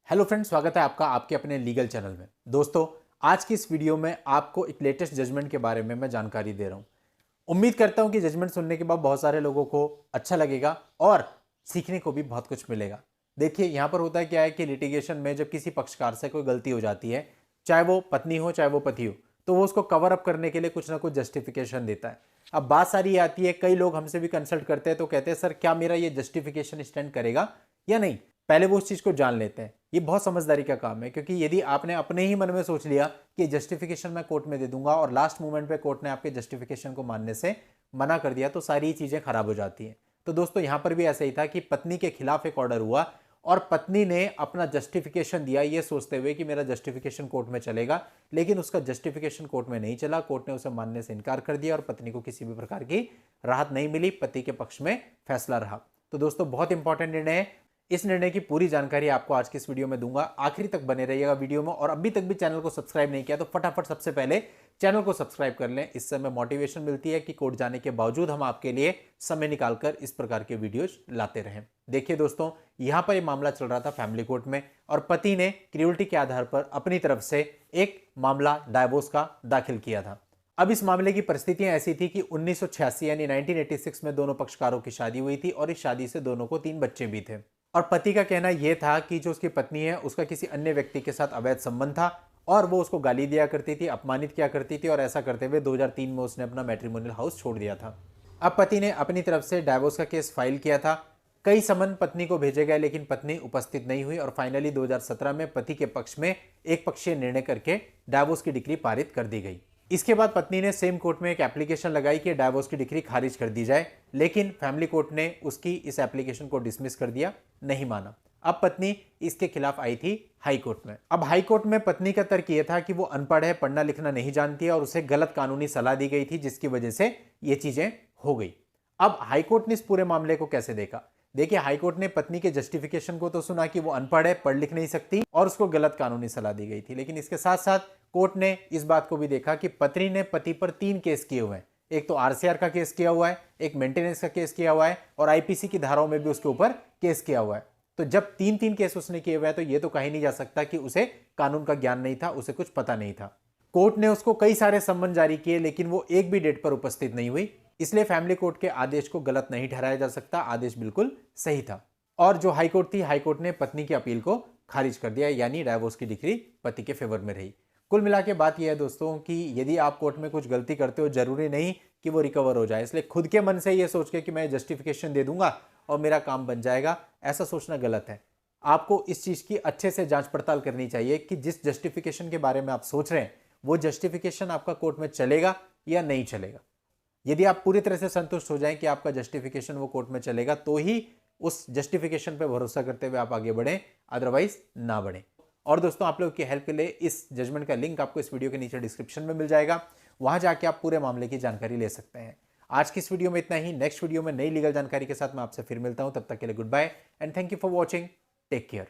Hello friends, स्वागत है आपका आपके अपने लीगल चैनल में। दोस्तों, आज की इस वीडियो में आपको एक लेटेस्ट जजमेंट के बारे में मैं जानकारी दे रहा हूं। उम्मीद करता हूं कि जजमेंट सुनने के बाद बहुत सारे लोगों को अच्छा लगेगा और सीखने को भी बहुत कुछ मिलेगा। देखिए, यहां पर होता है क्या है कि लिटिगेशन में जब किसी पक्षकार से कोई गलती हो जाती है, चाहे वो पत्नी हो चाहे वो पति हो, तो वो उसको कवर अप करने के लिए कुछ ना कुछ जस्टिफिकेशन देता है। अब बात सारी ये आती है, कई लोग हमसे भी कंसल्ट करते हैं तो कहते हैं सर क्या मेरा ये जस्टिफिकेशन स्टैंड करेगा या नहीं। पहले वो उस चीज को जान लेते हैं। ये बहुत समझदारी का काम है, क्योंकि यदि आपने अपने ही मन में सोच लिया कि जस्टिफिकेशन मैं कोर्ट में दे दूंगा और लास्ट मोमेंट पे कोर्ट ने आपके जस्टिफिकेशन को मानने से मना कर दिया, तो सारी चीजें खराब हो जाती हैं। तो दोस्तों, यहां पर भी ऐसा ही था कि पत्नी के खिलाफ एक ऑर्डर हुआ और पत्नी ने अपना जस्टिफिकेशन दिया ये सोचते हुए कि मेरा जस्टिफिकेशन कोर्ट में चलेगा, लेकिन उसका जस्टिफिकेशन कोर्ट में नहीं चला। कोर्ट ने उसे मानने से इनकार कर दिया और पत्नी को किसी भी प्रकार की राहत नहीं मिली, पति के पक्ष में फैसला रहा। तो दोस्तों, बहुत इंपॉर्टेंट निर्णय है। इस निर्णय की पूरी जानकारी आपको आज की इस वीडियो में दूंगा, आखिरी तक बने रहिएगा वीडियो में। और अभी तक भी चैनल को सब्सक्राइब नहीं किया तो फटाफट सबसे पहले चैनल को सब्सक्राइब कर लें। इससे हमें मोटिवेशन मिलती है कि कोर्ट जाने के बावजूद हम आपके लिए समय निकालकर इस प्रकार के वीडियोज लाते रहें। देखिए दोस्तों, यहां पर यह मामला चल रहा था फैमिली कोर्ट में और पति ने क्रियोलिटी के आधार पर अपनी तरफ से एक मामला डाइवोर्स का दाखिल किया था। अब इस मामले की परिस्थितियां ऐसी थी कि 1986 यानी 1986 में दोनों पक्षकारों की शादी हुई थी और इस शादी से दोनों को 3 बच्चे भी थे। और पति का कहना यह था कि जो उसकी पत्नी है उसका किसी अन्य व्यक्ति के साथ अवैध संबंध था और वो उसको गाली दिया करती थी, अपमानित किया करती थी, और ऐसा करते हुए 2003 में उसने अपना मैट्रिमोनियल हाउस छोड़ दिया था। अब पति ने अपनी तरफ से डाइवोर्स का केस फाइल किया था। कई समन पत्नी को भेजे गए, लेकिन पत्नी उपस्थित नहीं हुई और फाइनली 2017 में पति के पक्ष में एक पक्षीय निर्णय करके डाइवोर्स की डिक्री पारित कर दी गई। इसके बाद पत्नी ने सेम कोर्ट में एक एप्लीकेशन लगाई कि डाइवोर्स की डिक्री खारिज कर दी जाए, लेकिन फैमिली कोर्ट ने उसकी इस एप्लीकेशन को डिसमिस कर दिया, नहीं माना। अब पत्नी इसके खिलाफ आई थी हाई कोर्ट में। अब हाई कोर्ट में पत्नी का तर्क यह था कि वो अनपढ़ है, पढ़ना लिखना नहीं जानती है और उसे गलत कानूनी सलाह दी गई थी, जिसकी वजह से ये चीजें हो गई। अब हाई कोर्ट ने इस पूरे मामले को कैसे देखा? देखिए, हाईकोर्ट ने पत्नी के जस्टिफिकेशन को तो सुना कि वो अनपढ़ है, पढ़ लिख नहीं सकती और उसको गलत कानूनी सलाह दी गई थी, लेकिन इसके साथ साथ कोर्ट ने इस बात को भी देखा कि पत्नी ने पति पर 3 केस किए हुए हैं। एक तो आरसीआर का केस किया हुआ है, एक मेंटेनेंस का केस किया हुआ है और आईपीसी की धाराओं में भी उसके ऊपर केस किया हुआ है। तो जब 3-3 केस उसने किए हुए हैं, तो यह तो कहीं नहीं जा सकता कि उसे कानून का ज्ञान नहीं था, उसे कुछ पता नहीं था। कोर्ट ने उसको कई सारे सम्मन जारी किए, लेकिन वो एक भी डेट पर उपस्थित नहीं हुई। इसलिए फैमिली कोर्ट के आदेश को गलत नहीं ठहराया जा सकता, आदेश बिल्कुल सही था। और जो हाईकोर्ट थी, हाईकोर्ट ने पत्नी की अपील को खारिज कर दिया, यानी डाइवोर्स की डिक्री पति के फेवर में रही। कुल मिला के बात यह है दोस्तों कि यदि आप कोर्ट में कुछ गलती करते हो, जरूरी नहीं कि वो रिकवर हो जाए। इसलिए खुद के मन से यह सोच के कि मैं जस्टिफिकेशन दे दूंगा और मेरा काम बन जाएगा, ऐसा सोचना गलत है। आपको इस चीज की अच्छे से जांच पड़ताल करनी चाहिए कि जिस जस्टिफिकेशन के बारे में आप सोच रहे हैं वो जस्टिफिकेशन आपका कोर्ट में चलेगा या नहीं चलेगा। यदि आप पूरी तरह से संतुष्ट हो जाएं कि आपका जस्टिफिकेशन वो कोर्ट में चलेगा, तो ही उस जस्टिफिकेशन पे भरोसा करते हुए आप आगे बढ़ें, अदरवाइज ना बढ़ें। और दोस्तों, आप लोग की हेल्प के लिए इस जजमेंट का लिंक आपको इस वीडियो के नीचे डिस्क्रिप्शन में मिल जाएगा, वहां जाके आप पूरे मामले की जानकारी ले सकते हैं। आज की इस वीडियो में इतना ही। नेक्स्ट वीडियो में नई लीगल जानकारी के साथ मैं आपसे फिर मिलता हूं। तब तक के लिए goodbye and thank you for watching. Take care.